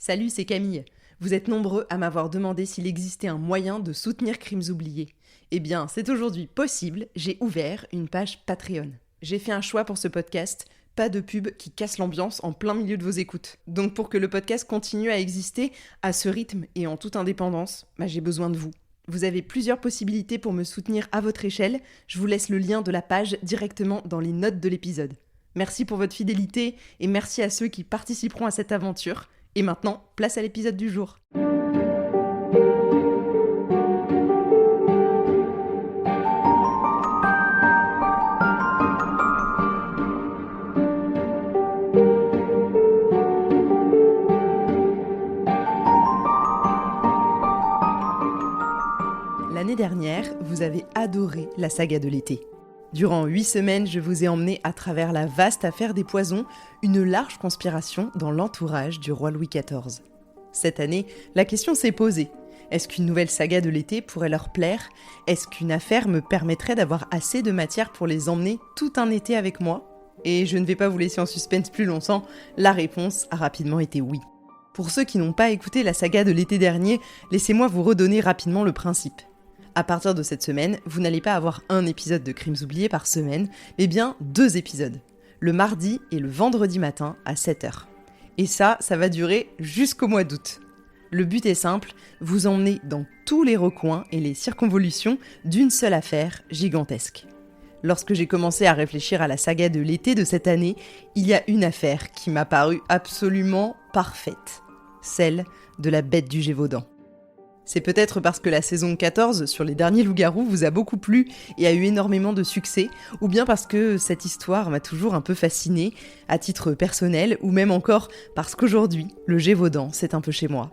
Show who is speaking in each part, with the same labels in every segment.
Speaker 1: Salut, c'est Camille. Vous êtes nombreux à m'avoir demandé s'il existait un moyen de soutenir Crimes oubliés. Eh bien, c'est aujourd'hui possible, j'ai ouvert une page Patreon. J'ai fait un choix pour ce podcast, pas de pub qui casse l'ambiance en plein milieu de vos écoutes. Donc pour que le podcast continue à exister à ce rythme et en toute indépendance, j'ai besoin de vous. Vous avez plusieurs possibilités pour me soutenir à votre échelle, je vous laisse le lien de la page directement dans les notes de l'épisode. Merci pour votre fidélité et merci à ceux qui participeront à cette aventure. Et maintenant, place à l'épisode du jour. L'année dernière, vous avez adoré la saga de l'été. Durant 8 semaines, je vous ai emmené à travers la vaste affaire des poisons, une large conspiration dans l'entourage du roi Louis XIV. Cette année, la question s'est posée. Est-ce qu'une nouvelle saga de l'été pourrait leur plaire ? Est-ce qu'une affaire me permettrait d'avoir assez de matière pour les emmener tout un été avec moi ? Et je ne vais pas vous laisser en suspense plus longtemps, la réponse a rapidement été oui. Pour ceux qui n'ont pas écouté la saga de l'été dernier, laissez-moi vous redonner rapidement le principe. À partir de cette semaine, vous n'allez pas avoir un épisode de Crimes oubliés par semaine, mais bien 2 épisodes. Le mardi et le vendredi matin à 7h. Et ça va durer jusqu'au mois d'août. Le but est simple, vous emmener dans tous les recoins et les circonvolutions d'une seule affaire gigantesque. Lorsque j'ai commencé à réfléchir à la saga de l'été de cette année, il y a une affaire qui m'a paru absolument parfaite. Celle de la bête du Gévaudan. C'est peut-être parce que la saison 14 sur les derniers loups-garous vous a beaucoup plu et a eu énormément de succès, ou bien parce que cette histoire m'a toujours un peu fascinée, à titre personnel, ou même encore parce qu'aujourd'hui, le Gévaudan, c'est un peu chez moi.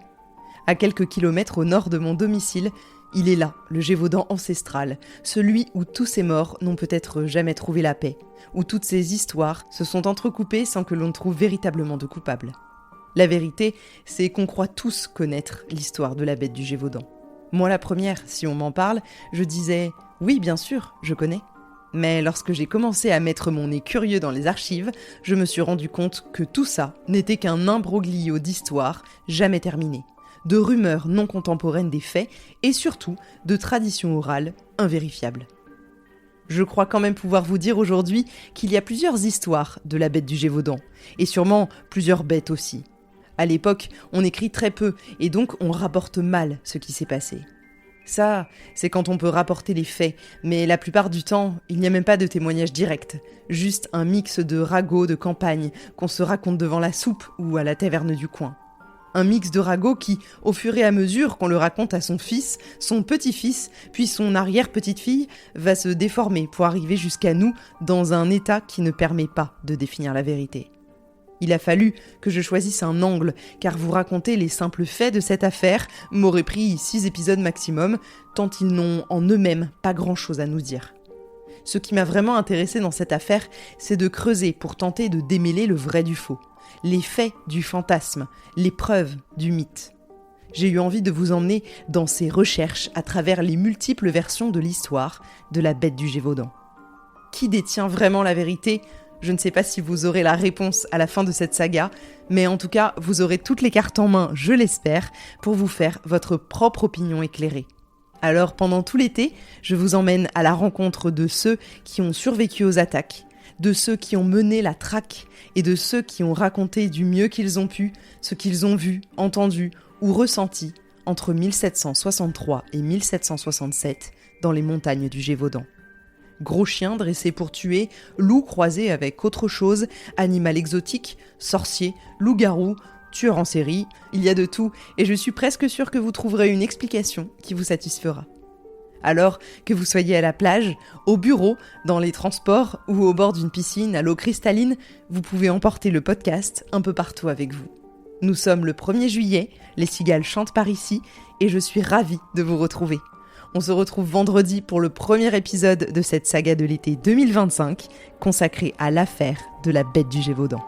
Speaker 1: À quelques kilomètres au nord de mon domicile, il est là, le Gévaudan ancestral, celui où tous ces morts n'ont peut-être jamais trouvé la paix, où toutes ces histoires se sont entrecoupées sans que l'on trouve véritablement de coupable. La vérité, c'est qu'on croit tous connaître l'histoire de la bête du Gévaudan. Moi la première, si on m'en parle, je disais « oui, bien sûr, je connais ». Mais lorsque j'ai commencé à mettre mon nez curieux dans les archives, je me suis rendu compte que tout ça n'était qu'un imbroglio d'histoires jamais terminées, de rumeurs non contemporaines des faits et surtout de traditions orales invérifiables. Je crois quand même pouvoir vous dire aujourd'hui qu'il y a plusieurs histoires de la bête du Gévaudan, et sûrement plusieurs bêtes aussi. À l'époque, on écrit très peu, et donc on rapporte mal ce qui s'est passé. Ça, c'est quand on peut rapporter les faits, mais la plupart du temps, il n'y a même pas de témoignage direct, juste un mix de ragots de campagne qu'on se raconte devant la soupe ou à la taverne du coin. Un mix de ragots qui, au fur et à mesure qu'on le raconte à son fils, son petit-fils, puis son arrière-petite-fille, va se déformer pour arriver jusqu'à nous dans un état qui ne permet pas de définir la vérité. Il a fallu que je choisisse un angle, car vous raconter les simples faits de cette affaire m'aurait pris 6 épisodes maximum, tant ils n'ont en eux-mêmes pas grand-chose à nous dire. Ce qui m'a vraiment intéressé dans cette affaire, c'est de creuser pour tenter de démêler le vrai du faux, les faits du fantasme, les preuves du mythe. J'ai eu envie de vous emmener dans ces recherches à travers les multiples versions de l'histoire de la bête du Gévaudan. Qui détient vraiment la vérité ? Je ne sais pas si vous aurez la réponse à la fin de cette saga, mais en tout cas, vous aurez toutes les cartes en main, je l'espère, pour vous faire votre propre opinion éclairée. Alors, pendant tout l'été, je vous emmène à la rencontre de ceux qui ont survécu aux attaques, de ceux qui ont mené la traque et de ceux qui ont raconté du mieux qu'ils ont pu ce qu'ils ont vu, entendu ou ressenti entre 1763 et 1767 dans les montagnes du Gévaudan. Gros chien dressé pour tuer, loup croisé avec autre chose, animal exotique, sorcier, loup-garou, tueur en série, il y a de tout et je suis presque sûre que vous trouverez une explication qui vous satisfera. Alors que vous soyez à la plage, au bureau, dans les transports ou au bord d'une piscine à l'eau cristalline, vous pouvez emporter le podcast un peu partout avec vous. Nous sommes le 1er juillet, les cigales chantent par ici et je suis ravie de vous retrouver. On se retrouve vendredi pour le premier épisode de cette saga de l'été 2025, consacrée à l'affaire de la bête du Gévaudan.